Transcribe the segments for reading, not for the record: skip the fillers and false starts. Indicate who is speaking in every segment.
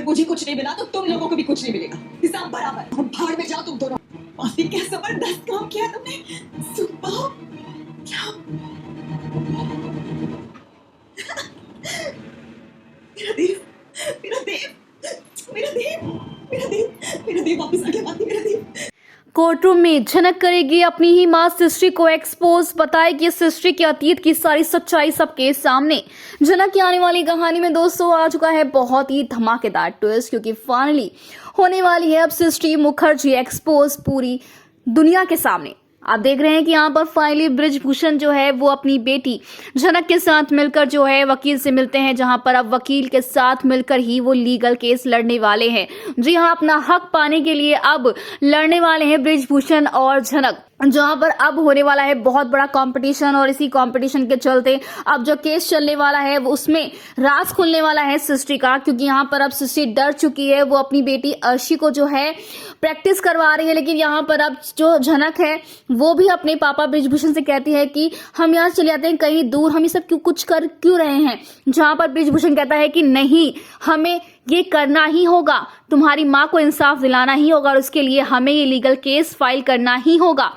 Speaker 1: अगर मुझे कुछ नहीं मिला तो तुम लोगों को भी कुछ नहीं मिलेगा, हिसाब बराबर। अब भाड़ में जाओ तुम दोनों। माफी, क्या जबरदस्त काम किया तुमने, सुपर। क्या मेरा देव, मेरा देव, मेरा देव, मेरा देव, मेरा देव वापस आ गया। माफी मेरा देव।
Speaker 2: कोर्टरूम में झनक करेगी अपनी ही मां सृष्टि को एक्सपोज, बताएगी सृष्टि के अतीत की सारी सच्चाई सबके सामने। झनक की आने वाली कहानी में दोस्तों आ चुका है बहुत ही धमाकेदार ट्विस्ट, क्योंकि फाइनली होने वाली है अब सृष्टि मुखर्जी एक्सपोज पूरी दुनिया के सामने। आप देख रहे हैं कि यहाँ पर फाइनली ब्रिजभूषण जो है वो अपनी बेटी झनक के साथ मिलकर जो है वकील से मिलते हैं, जहां पर अब वकील के साथ मिलकर ही वो लीगल केस लड़ने वाले हैं। जी हाँ, अपना हक पाने के लिए अब लड़ने वाले हैं ब्रिजभूषण और झनक, जहां पर अब होने वाला है बहुत बड़ा कंपटीशन। और इसी कंपटीशन के चलते अब जो केस चलने वाला है वो उसमें राज खुलने वाला है सृष्टि का, क्योंकि यहाँ पर अब सृष्टि डर चुकी है। वो अपनी बेटी अर्शी को जो है प्रैक्टिस करवा रही है, लेकिन यहाँ पर अब जो झनक है वो भी अपने पापा ब्रिजभूषण से कहती है कि हम यहाँ चले जाते हैं कहीं दूर, हम ये सब कुछ कर क्यों रहे हैं। जहां पर ब्रिजभूषण कहता है कि नहीं, हमें ये करना ही होगा, तुम्हारी माँ को इंसाफ दिलाना ही होगा और उसके लिए हमें ये लीगल केस फाइल करना ही होगा।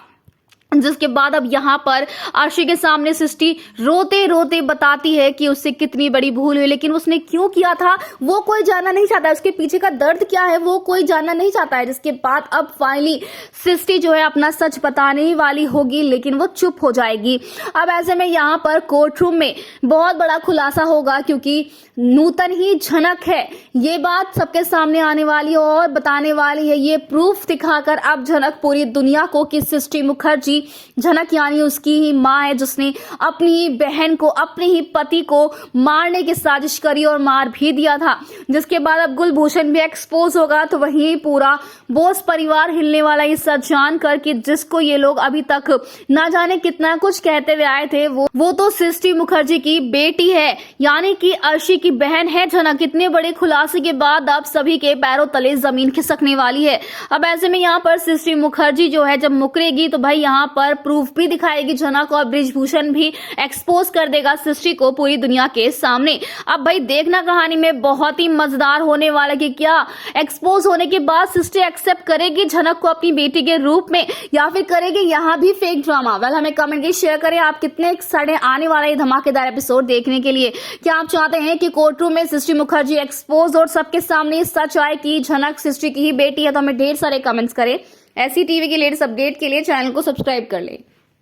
Speaker 2: जिसके बाद अब यहाँ पर अर्शी के सामने सृष्टि रोते रोते बताती है कि उससे कितनी बड़ी भूल हुई, लेकिन उसने क्यों किया था वो कोई जानना नहीं चाहता है, उसके पीछे का दर्द क्या है वो कोई जानना नहीं चाहता है। जिसके बाद अब फाइनली सृष्टि जो है अपना सच बताने ही वाली होगी, लेकिन वो चुप हो जाएगी। अब ऐसे में यहाँ पर कोर्टरूम में बहुत बड़ा खुलासा होगा, क्योंकि नूतन ही झनक है, ये बात सबके सामने आने वाली और बताने वाली है, ये प्रूफ दिखाकर अब झनक पूरी दुनिया को कि सृष्टि मुखर्जी झनक यानी उसकी ही मां है, जिसने अपनी ही बहन को, अपने ही पति को मारने की साजिश करी और मार भी दिया था। जिसके बाद अब कुलभूषण भी एक्सपोज होगा, तो वहीं पूरा बोस परिवार हिलने वाला ये सच जानकर कि जिसको ये लोग अभी तक ना जाने कितना कुछ कहते हुए आए थे वो तो सृष्टि मुखर्जी की बेटी है, यानी कि अर्शी की बहन है झनक। इतने बड़े खुलासे के बाद अब सभी के पैरों तले जमीन खिसकने वाली है। अब ऐसे में यहाँ पर सृष्टि मुखर्जी जो है जब मुकरेगी तो भाई यहाँ पर प्रूफ भी दिखाएगी झनक, और ब्रिजभूषण भी एक्सपोज कर देगा सृष्टि को पूरी दुनिया के सामने। अब भाई देखना कहानी में बहुत ही मजेदार होने वाला कि क्या एक्सपोज होने के बाद सृष्टि एक्सेप्ट करेगी झनक को अपनी बेटी के रूप में, या फिर करेगी यहाँ भी फेक ड्रामा। वेल, हमें कमेंट के शेयर करें आप कितने एक्साइटेड आने वाला ये धमाकेदार एपिसोड देखने के लिए। क्या आप चाहते हैं कि कोर्टरूम में सृष्टि मुखर्जी एक्सपोज और सबके सामने सच आए कि झनक सृष्टि की ही बेटी है? तो हमें ढेर सारे कमेंट्स करें। ऐसी टीवी की लेटेस्ट अपडेट के लिए चैनल को सब्सक्राइब कर लें।